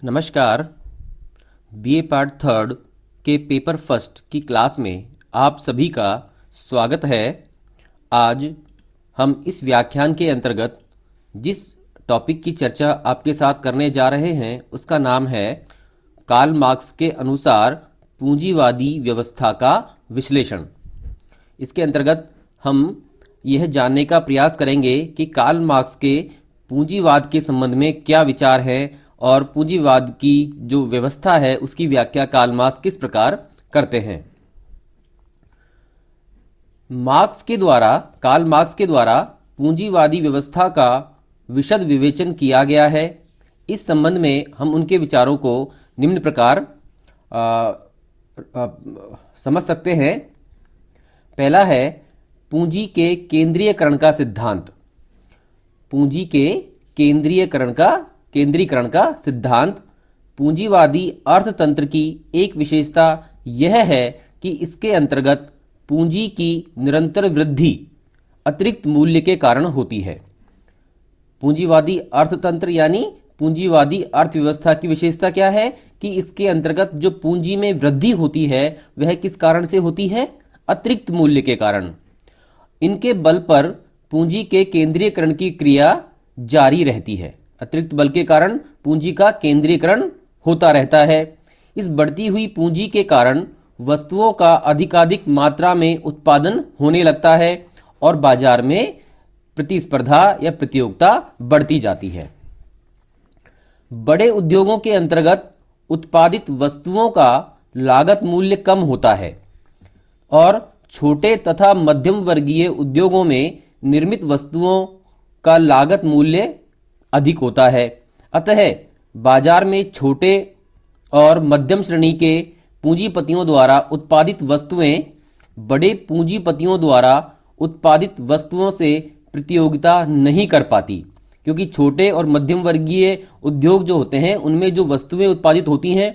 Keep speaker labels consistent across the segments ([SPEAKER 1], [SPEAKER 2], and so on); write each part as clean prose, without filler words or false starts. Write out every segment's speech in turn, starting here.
[SPEAKER 1] नमस्कार। BA part third के paper first की क्लास में आप सभी का स्वागत है। आज हम इस व्याख्यान के अंतर्गत जिस टॉपिक की चर्चा आपके साथ करने जा रहे हैं उसका नाम है कार्ल मार्क्स के अनुसार पूंजीवादी व्यवस्था का विश्लेषण। इसके अंतर्गत हम यह जानने का प्रयास करेंगे कि कार्ल मार्क्स के पूंजीवाद के संबंध में क्या विचार है और पूंजीवाद की जो व्यवस्था है उसकी व्याख्या कार्ल मार्क्स किस प्रकार करते हैं। कार्ल मार्क्स के द्वारा पूंजीवादी व्यवस्था का विशद विवेचन किया गया है। इस संबंध में हम उनके विचारों को निम्न प्रकार समझ सकते हैं। पहला है पूंजी के केंद्रीयकरण का सिद्धांत। पूंजी के केंद्रीकरण का सिद्धांत पूंजीवादी अर्थतंत्र की एक विशेषता यह है कि इसके अंतर्गत पूंजी की निरंतर वृद्धि अतिरिक्त मूल्य के कारण होती है। पूंजीवादी अर्थतंत्र यानी पूंजीवादी अर्थव्यवस्था की विशेषता क्या है कि इसके अंतर्गत जो पूंजी में वृद्धि होती है वह किस कारण से होती है? अतिरिक्त मूल्य के कारण। इनके बल पर पूंजी के केंद्रीयकरण की क्रिया जारी रहती है। अतिरिक्त बल के कारण पूंजी का केंद्रीकरण होता रहता है। इस बढ़ती हुई पूंजी के कारण वस्तुओं का अधिकाधिक मात्रा में उत्पादन होने लगता है और बाजार में प्रतिस्पर्धा या प्रतियोगिता बढ़ती जाती है। बड़े उद्योगों के अंतर्गत उत्पादित वस्तुओं का लागत मूल्य कम होता है और छोटे तथा मध्यम वर्गीय उद्योगों में निर्मित वस्तुओं का लागत मूल्य अधिक होता है। अतः बाजार में छोटे और मध्यम श्रेणी के पूंजीपतियों द्वारा उत्पादित वस्तुएं बड़े पूंजीपतियों द्वारा उत्पादित वस्तुओं से प्रतियोगिता नहीं कर पाती, क्योंकि छोटे और मध्यम वर्गीय उद्योग जो होते हैं उनमें जो वस्तुएं उत्पादित होती हैं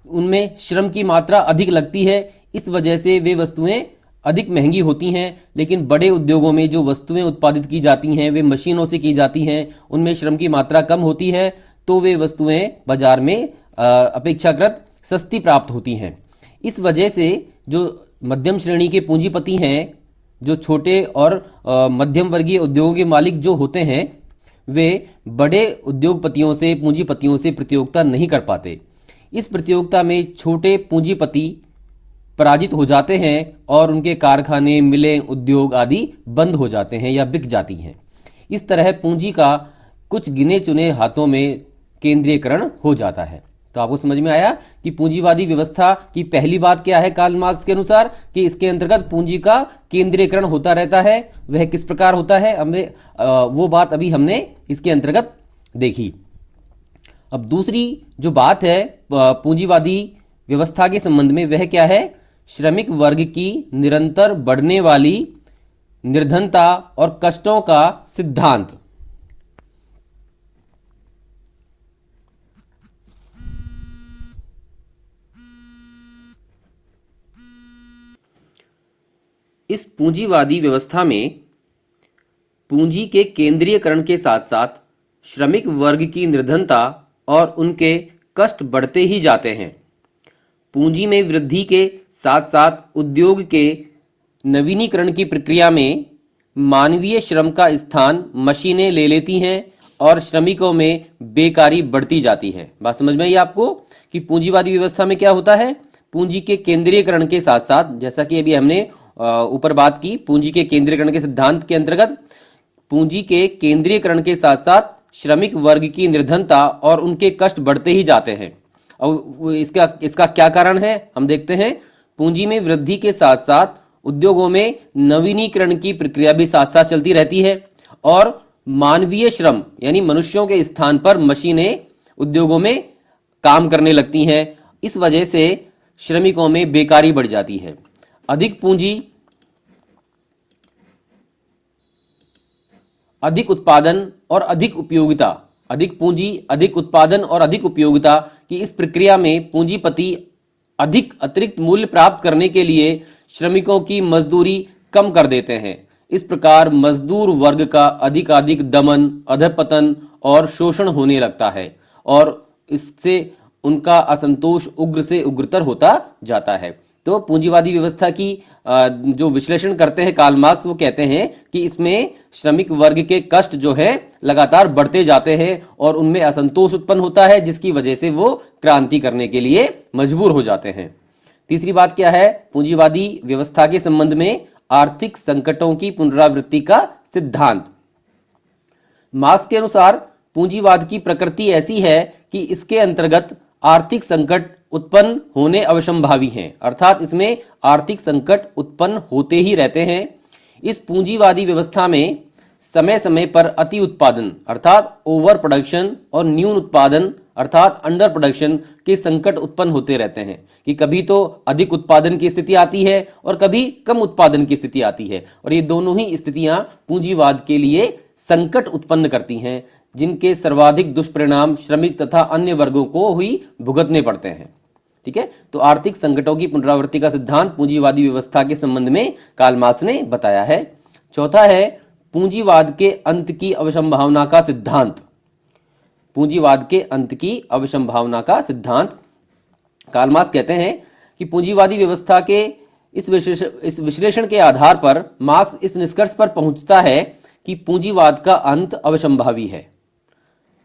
[SPEAKER 1] उनमें श्रम की मात्रा अधिक लगती है। इस वजह से वे वस्तुएं अधिक महंगी होती हैं। लेकिन बड़े उद्योगों में जो वस्तुएं उत्पादित की जाती हैं वे मशीनों से की जाती हैं, उनमें श्रम की मात्रा कम होती है, तो वे वस्तुएं बाजार में अपेक्षाकृत सस्ती प्राप्त होती हैं। इस वजह से जो मध्यम श्रेणी के पूंजीपति हैं, जो छोटे और मध्यम वर्गीय उद्योगों के मालिक जो होते हैं, वे बड़े उद्योगपतियों से पूंजीपतियों से प्रतियोगिता नहीं कर पाते। इस प्रतियोगिता में छोटे पूंजीपति पराजित हो जाते हैं और उनके कारखाने, मिलें, उद्योग आदि बंद हो जाते हैं या बिक जाती हैं। इस तरह पूंजी का कुछ गिने चुने हाथों में केंद्रीयकरण हो जाता है। तो आपको समझ में आया कि पूंजीवादी व्यवस्था की पहली बात क्या है कार्ल मार्क्स के अनुसार कि इसके अंतर्गत पूंजी का केंद्रीयकरण होता रहता है। वह किस प्रकार होता है वो बात अभी हमने इसके अंतर्गत देखी। अब दूसरी जो बात है पूंजीवादी व्यवस्था के संबंध में वह क्या है? श्रमिक वर्ग की निरंतर बढ़ने वाली निर्धनता और कष्टों का सिद्धांत। इस पूंजीवादी व्यवस्था में पूंजी के केंद्रीयकरण के साथ साथ श्रमिक वर्ग की निर्धनता और उनके कष्ट बढ़ते ही जाते हैं। पूंजी में वृद्धि के साथ साथ उद्योग के नवीनीकरण की प्रक्रिया में मानवीय श्रम का स्थान मशीनें ले लेती हैं और श्रमिकों में बेकारी बढ़ती जाती है। बात समझ में आई आपको कि पूंजीवादी व्यवस्था में क्या होता है? पूंजी के केंद्रीयकरण के साथ साथ, जैसा कि अभी हमने ऊपर बात की, पूंजी के केंद्रीयकरण के सिद्धांत के अंतर्गत पूंजी के केंद्रीयकरण के साथ साथ श्रमिक वर्ग की निर्धनता और उनके कष्ट बढ़ते ही जाते हैं। और इसका क्या कारण है हम देखते हैं। पूंजी में वृद्धि के साथ साथ उद्योगों में नवीनीकरण की प्रक्रिया भी साथ साथ चलती रहती है और मानवीय श्रम यानी मनुष्यों के स्थान पर मशीनें उद्योगों में काम करने लगती हैं। इस वजह से श्रमिकों में बेकारी बढ़ जाती है। अधिक पूंजी, अधिक उत्पादन और अधिक उपयोगिता, अधिक पूंजी, अधिक उत्पादन और अधिक उपयोगिता की इस प्रक्रिया में पूंजीपति अधिक अतिरिक्त मूल्य प्राप्त करने के लिए श्रमिकों की मजदूरी कम कर देते हैं। इस प्रकार मजदूर वर्ग का अधिकाधिक दमन, अधपतन और शोषण होने लगता है और इससे उनका असंतोष उग्र से उग्रतर होता जाता है। तो पूंजीवादी व्यवस्था की जो विश्लेषण करते हैं कार्ल मार्क्स, वो कहते हैं कि इसमें श्रमिक वर्ग के कष्ट जो है लगातार बढ़ते जाते हैं और उनमें असंतोष उत्पन्न होता है, जिसकी वजह से वो क्रांति करने के लिए मजबूर हो जाते हैं। तीसरी बात क्या है, पूंजीवादी व्यवस्था के संबंध में आर्थिक संकटों की पुनरावृत्ति का सिद्धांत। मार्क्स के अनुसार पूंजीवाद की प्रकृति ऐसी है कि इसके अंतर्गत आर्थिक संकट उत्पन्न होने अवश्यंभावी हैं, अर्थात इसमें आर्थिक संकट उत्पन्न होते ही रहते हैं। इस पूंजीवादी व्यवस्था में समय समय पर अति उत्पादन अर्थात ओवर प्रोडक्शन और न्यून उत्पादन अर्थात अंडर प्रोडक्शन के संकट उत्पन्न होते रहते हैं, कि कभी तो अधिक उत्पादन की स्थिति आती है और कभी कम उत्पादन की स्थिति आती है, और ये दोनों ही स्थितियां पूंजीवाद के लिए संकट उत्पन्न करती हैं, जिनके सर्वाधिक दुष्परिणाम श्रमिक तथा अन्य वर्गों को ही भुगतने पड़ते हैं। ठीक है, तो आर्थिक संकटों की पुनरावृत्ति का सिद्धांत पूंजीवादी व्यवस्था के संबंध में कार्ल मार्क्स ने बताया है। चौथा है पूंजीवाद के अंत की अवसंभावना का सिद्धांत। पूंजीवाद के अंत की अवसंभावना का सिद्धांत। कार्ल मार्क्स कहते हैं कि पूंजीवादी व्यवस्था के इस विश्लेषण के आधार पर मार्क्स इस निष्कर्ष पर पहुंचता है कि पूंजीवाद का अंत अवश्यंभावी है।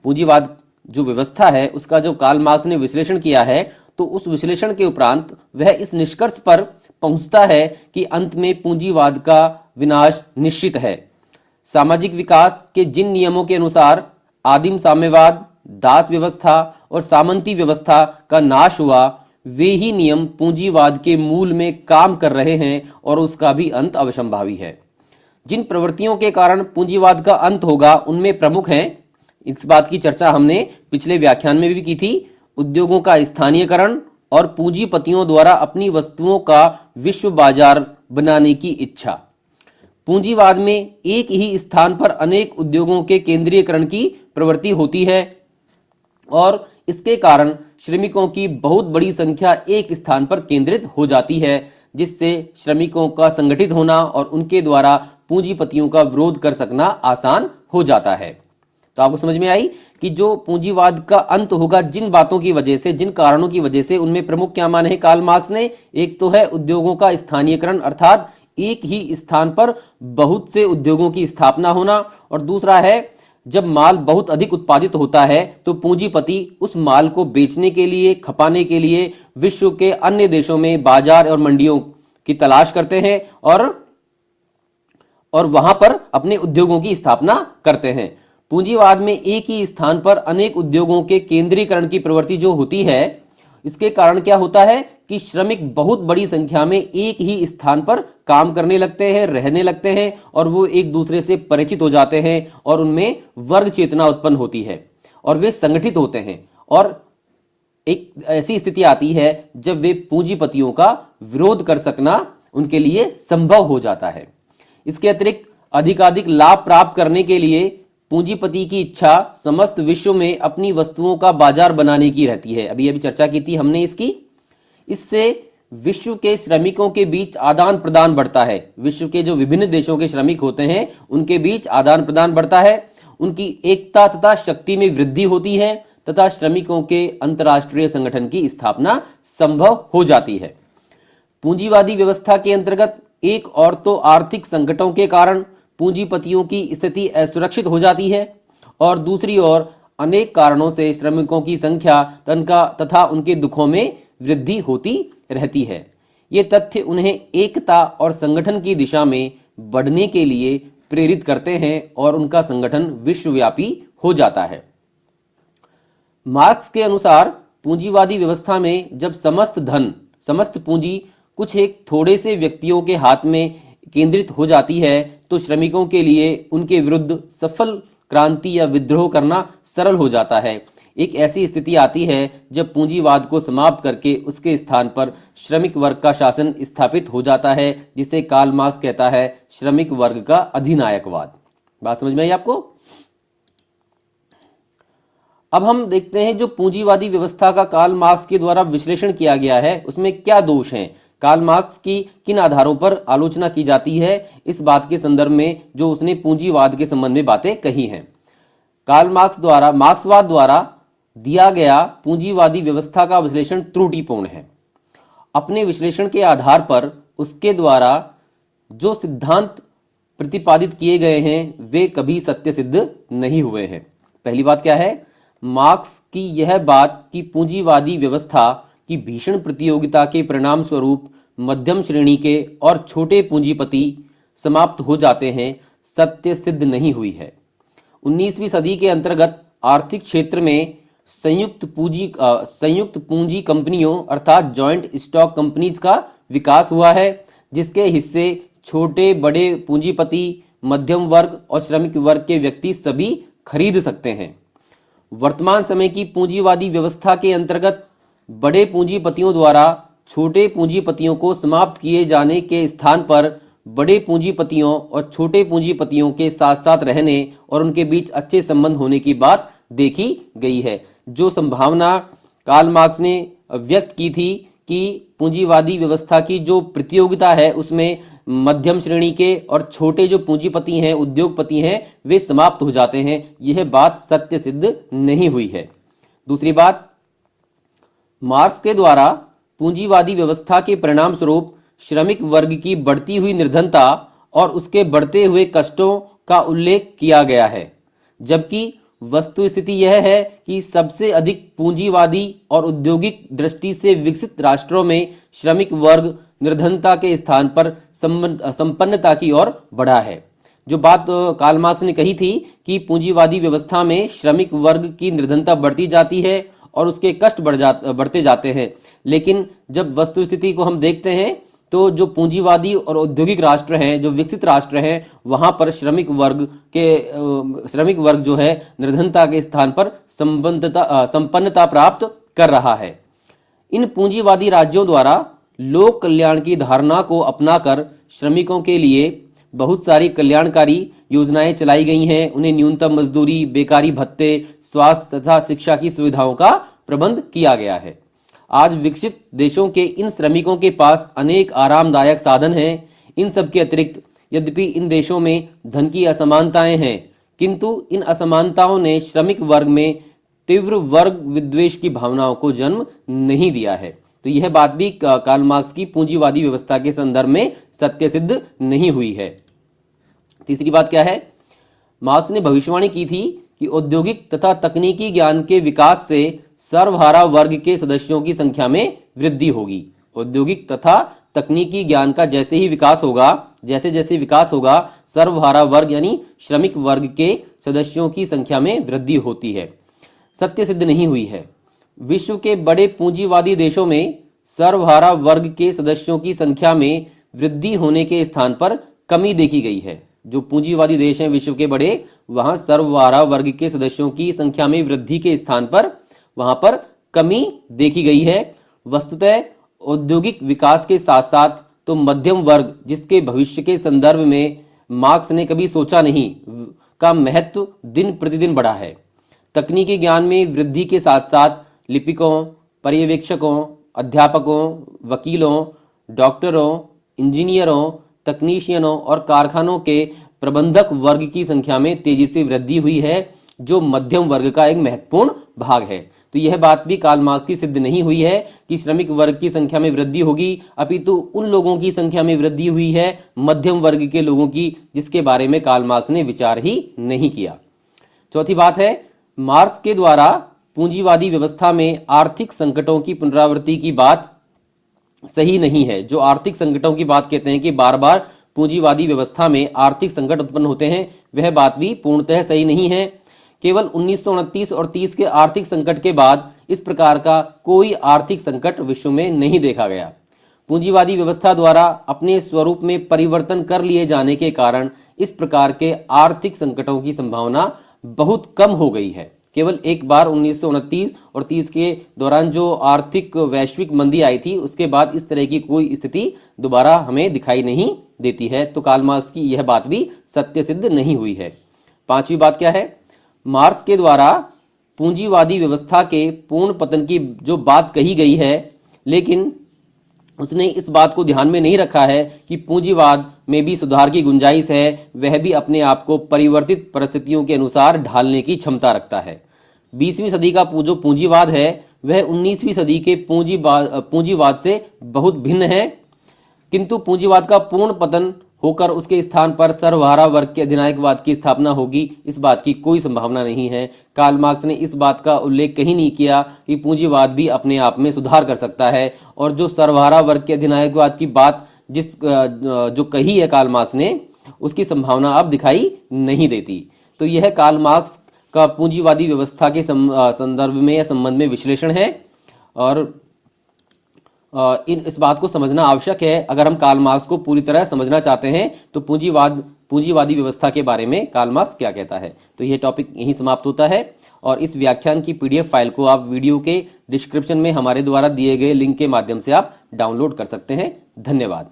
[SPEAKER 1] पूंजीवाद जो व्यवस्था है उसका जो कार्ल मार्क्स ने विश्लेषण किया है, तो उस विश्लेषण के उपरांत वह इस निष्कर्ष पर पहुंचता है कि अंत में पूंजीवाद का विनाश निश्चित है। सामाजिक विकास के जिन नियमों के अनुसार आदिम साम्यवाद, दास व्यवस्था और सामंती व्यवस्था का नाश हुआ, वे ही नियम पूंजीवाद के मूल में काम कर रहे हैं और उसका भी अंत अवश्यंभावी है। जिन प्रवृत्तियों के कारण पूंजीवाद का अंत होगा उनमें प्रमुख हैं, इस बात की चर्चा हमने पिछले व्याख्यान में भी की थी, उद्योगों का स्थानीयकरण और पूंजीपतियों द्वारा अपनी वस्तुओं का विश्व बाजार बनाने की इच्छा। पूंजीवाद में एक ही स्थान पर अनेक उद्योगों के केंद्रीयकरण की प्रवृत्ति होती है और इसके कारण श्रमिकों की बहुत बड़ी संख्या एक स्थान पर केंद्रित हो जाती है, जिससे श्रमिकों का संगठित होना और उनके द्वारा पूंजीपतियों का विरोध कर सकना आसान हो जाता है। तो आपको समझ में आई कि जो पूंजीवाद का अंत होगा जिन बातों की वजह से, जिन कारणों की वजह से, उनमें प्रमुख क्या माने हैं कार्ल मार्क्स ने। एक तो है उद्योगों का स्थानीयकरण अर्थात एक ही स्थान पर बहुत से उद्योगों की स्थापना होना, और दूसरा है जब माल बहुत अधिक उत्पादित होता है तो पूंजीपति उस माल को बेचने के लिए, खपाने के लिए विश्व के अन्य देशों में बाजार और मंडियों की तलाश करते हैं और वहां पर अपने उद्योगों की स्थापना करते हैं। पूंजीवाद में एक ही स्थान पर अनेक उद्योगों के केंद्रीकरण की प्रवृत्ति जो होती है, इसके कारण क्या होता है कि श्रमिक बहुत बड़ी संख्या में एक ही स्थान पर काम करने लगते हैं, रहने लगते हैं और वो एक दूसरे से परिचित हो जाते हैं और उनमें वर्ग चेतना उत्पन्न होती है और वे संगठित होते हैं, और एक ऐसी स्थिति आती है जब वे पूंजीपतियों का विरोध कर सकना उनके लिए संभव हो जाता है। इसके अतिरिक्त अधिकाधिक लाभ प्राप्त करने के लिए पूंजीपति की इच्छा समस्त विश्व में अपनी वस्तुओं का बाजार बनाने की रहती है। अभी चर्चा की थी हमने इसकी। इससे विश्व के श्रमिकों के बीच आदान प्रदान बढ़ता है। विश्व के जो विभिन्न देशों के श्रमिक होते हैं उनके बीच आदान प्रदान बढ़ता है, उनकी एकता तथा शक्ति में वृद्धि होती है तथा श्रमिकों के अंतर्राष्ट्रीय संगठन की स्थापना संभव हो जाती है। पूंजीवादी व्यवस्था के अंतर्गत एक और तो आर्थिक संकटों के कारण पूंजीपतियों की स्थिति असुरक्षित हो जाती है और दूसरी ओर अनेक कारणों से श्रमिकों की संख्या तथा उनके दुखों में वृद्धि होती रहती है। ये तथ्य उन्हें एकता और संगठन की दिशा में बढ़ने के लिए प्रेरित करते हैं और उनका संगठन विश्वव्यापी हो जाता है। मार्क्स के अनुसार पूंजीवादी व्यवस्था में जब समस्त पूंजी कुछ एक थोड़े से व्यक्तियों के हाथ में केंद्रित हो जाती है तो श्रमिकों के लिए उनके विरुद्ध सफल क्रांति या विद्रोह करना सरल हो जाता है। एक ऐसी स्थिति आती है जब पूंजीवाद को समाप्त करके उसके स्थान पर श्रमिक वर्ग का शासन स्थापित हो जाता है, जिसे कार्ल मार्क्स कहता है श्रमिक वर्ग का अधिनायकवाद। बात समझ में आई आपको? अब हम देखते हैं जो पूंजीवादी व्यवस्था का कार्ल मार्क्स के द्वारा विश्लेषण किया गया है उसमें क्या दोष हैं, कार्ल मार्क्स की किन आधारों पर आलोचना की जाती है, इस बात के संदर्भ में जो उसने पूंजीवाद के संबंध में बातें कही हैं। कार्ल मार्क्स द्वारा मार्क्सवाद द्वारा दिया गया पूंजीवादी व्यवस्था का विश्लेषण त्रुटिपूर्ण है। अपने विश्लेषण के आधार पर उसके द्वारा जो सिद्धांत प्रतिपादित किए गए हैं वे कभी सत्य सिद्ध नहीं हुए हैं। पहली बात क्या है? मार्क्स की यह बात कि पूंजीवादी व्यवस्था की भीषण प्रतियोगिता के परिणाम स्वरूप मध्यम श्रेणी के और छोटे पूंजीपति समाप्त हो जाते हैं, सत्य सिद्ध नहीं हुई है। 19वीं सदी के अंतर्गत आर्थिक क्षेत्र में संयुक्त पूंजी कंपनियों अर्थात जॉइंट स्टॉक कंपनीज का विकास हुआ है, जिसके हिस्से छोटे बड़े पूंजीपति, मध्यम वर्ग और श्रमिक वर्ग के व्यक्ति सभी खरीद सकते हैं। वर्तमान समय की पूंजीवादी व्यवस्था के अंतर्गत बड़े पूंजीपतियों द्वारा छोटे पूंजीपतियों को समाप्त किए जाने के स्थान पर बड़े पूंजीपतियों और छोटे पूंजीपतियों के साथ साथ रहने और उनके बीच अच्छे संबंध होने की बात देखी गई है। जो संभावना कार्ल मार्क्स ने व्यक्त की थी कि पूंजीवादी व्यवस्था की जो प्रतियोगिता है उसमें मध्यम श्रेणी के और छोटे जो पूंजीपति हैं, उद्योगपति हैं, वे समाप्त हो जाते हैं, यह बात सत्य सिद्ध नहीं हुई है। दूसरी बात, मार्क्स के द्वारा पूंजीवादी व्यवस्था के परिणाम स्वरूप श्रमिक वर्ग की बढ़ती हुई निर्धनता और उसके बढ़ते हुए कष्टों का उल्लेख किया गया है, जबकि वस्तु स्थिति यह है कि सबसे अधिक पूंजीवादी और औद्योगिक दृष्टि से विकसित राष्ट्रों में श्रमिक वर्ग निर्धनता के स्थान पर संपन्नता की ओर बढ़ा है। जो बात कार्ल मार्क्स ने कही थी कि पूंजीवादी व्यवस्था में श्रमिक वर्ग की निर्धनता बढ़ती जाती है और उसके कष्ट बढ़ते जाते हैं, लेकिन जब वस्तु स्थिति को हम देखते हैं तो जो पूंजीवादी और औद्योगिक राष्ट्र हैं, जो विकसित राष्ट्र हैं, वहां पर श्रमिक वर्ग जो है निर्धनता के स्थान पर संपन्नता प्राप्त कर रहा है। इन पूंजीवादी राज्यों द्वारा लोक कल्याण की धारणा को अपनाकर श्रमिकों के लिए बहुत सारी कल्याणकारी योजनाएं चलाई गई हैं। उन्हें न्यूनतम मजदूरी, बेकारी भत्ते, स्वास्थ्य तथा शिक्षा की सुविधाओं का प्रबंध किया गया है। आज विकसित देशों के इन श्रमिकों के पास अनेक आरामदायक साधन हैं। इन सब के अतिरिक्त यद्यपि इन देशों में धन की असमानताएं हैं, किंतु इन असमानताओं ने श्रमिक वर्ग में तीव्र वर्ग विद्वेष की भावनाओं को जन्म नहीं दिया है। तो यह बात भी कार्ल मार्क्स की पूंजीवादी व्यवस्था के संदर्भ में सत्य सिद्ध नहीं हुई है। तीसरी बात क्या है? मार्क्स ने भविष्यवाणी की थी कि औद्योगिक तथा तकनीकी ज्ञान के विकास से सर्वहारा वर्ग के सदस्यों की संख्या में वृद्धि होगी। औद्योगिक तथा तकनीकी ज्ञान का जैसे जैसे विकास होगा, सर्वहारा वर्ग यानी श्रमिक वर्ग के सदस्यों की संख्या में वृद्धि होती है। सत्य सिद्ध नहीं हुई है। विश्व के बड़े पूंजीवादी देशों में सर्वहारा वर्ग के सदस्यों की संख्या में वृद्धि होने के स्थान पर कमी देखी गई है। जो पूंजीवादी देश हैं विश्व के बड़े, वहां सर्वहारा वर्ग के सदस्यों की संख्या में वृद्धि के स्थान पर वहां पर कमी देखी गई है। वस्तुतः औद्योगिक विकास के साथ साथ तो मध्यम वर्ग, जिसके भविष्य के संदर्भ में मार्क्स ने कभी सोचा नहीं, का महत्व दिन प्रतिदिन बढ़ा है। तकनीकी ज्ञान में वृद्धि के साथ साथ लिपिकों, पर्यवेक्षकों, अध्यापकों, वकीलों, डॉक्टरों, इंजीनियरों, तकनीशियनों और कारखानों के प्रबंधक वर्ग की संख्या में तेजी से वृद्धि हुई है, जो मध्यम वर्ग का एक महत्वपूर्ण भाग है। तो यह बात भी कार्ल मार्क्स की सिद्ध नहीं हुई है कि श्रमिक वर्ग की संख्या में वृद्धि होगी, अपितु उन लोगों की संख्या में वृद्धि हुई है, मध्यम वर्ग के लोगों की, जिसके बारे में कार्ल मार्क्स ने विचार ही नहीं किया। चौथी बात है, मार्क्स के द्वारा पूंजीवादी व्यवस्था में आर्थिक संकटों की पुनरावृत्ति की बात सही नहीं है। जो आर्थिक संकटों की बात कहते हैं कि बार बार पूंजीवादी व्यवस्था में आर्थिक संकट उत्पन्न होते हैं, वह बात भी पूर्णतः सही नहीं है। केवल 1929 और 30 के आर्थिक संकट के बाद इस प्रकार का कोई आर्थिक संकट विश्व में नहीं देखा गया। पूंजीवादी व्यवस्था द्वारा अपने स्वरूप में परिवर्तन कर लिए जाने के कारण इस प्रकार के आर्थिक संकटों की संभावना बहुत कम हो गई है। केवल एक बार 1929 और 30 के दौरान जो आर्थिक वैश्विक मंदी आई थी, उसके बाद इस तरह की कोई स्थिति दोबारा हमें दिखाई नहीं देती है। तो कार्ल मार्क्स की यह बात भी सत्य सिद्ध नहीं हुई है। पांचवी बात क्या है? मार्क्स के द्वारा पूंजीवादी व्यवस्था के पूर्ण पतन की जो बात कही गई है, लेकिन उसने इस बात को ध्यान में नहीं रखा है कि पूंजीवाद में भी सुधार की गुंजाइश है, वह भी अपने आप को परिवर्तित परिस्थितियों के अनुसार ढालने की क्षमता रखता है। 20वीं सदी का जो पूंजीवाद है वह 19वीं सदी के पूंजीवाद से बहुत भिन्न है, किंतु पूंजीवाद का पूर्ण पतन होकर उसके स्थान पर सर्वहारा वर्ग के अधिनायकवाद की स्थापना होगी, इस बात की कोई संभावना नहीं है। कार्ल मार्क्स ने इस बात का उल्लेख कहीं नहीं किया कि पूंजीवाद भी अपने आप में सुधार कर सकता है, और जो सर्वहारा वर्ग के अधिनायकवाद की बात जो कही है कार्ल मार्क्स ने, उसकी संभावना अब दिखाई नहीं देती। तो यह कार्ल मार्क्स का पूंजीवादी व्यवस्था के संदर्भ में या संबंध में विश्लेषण है, और इस बात को समझना आवश्यक है। अगर हम कार्ल मार्क्स को पूरी तरह समझना चाहते हैं तो पूंजीवादी व्यवस्था के बारे में कार्ल मार्क्स क्या कहता है। तो यह टॉपिक यहीं समाप्त होता है, और इस व्याख्यान की PDF फाइल को आप वीडियो के डिस्क्रिप्शन में हमारे द्वारा दिए गए लिंक के माध्यम से आप डाउनलोड कर सकते हैं। धन्यवाद।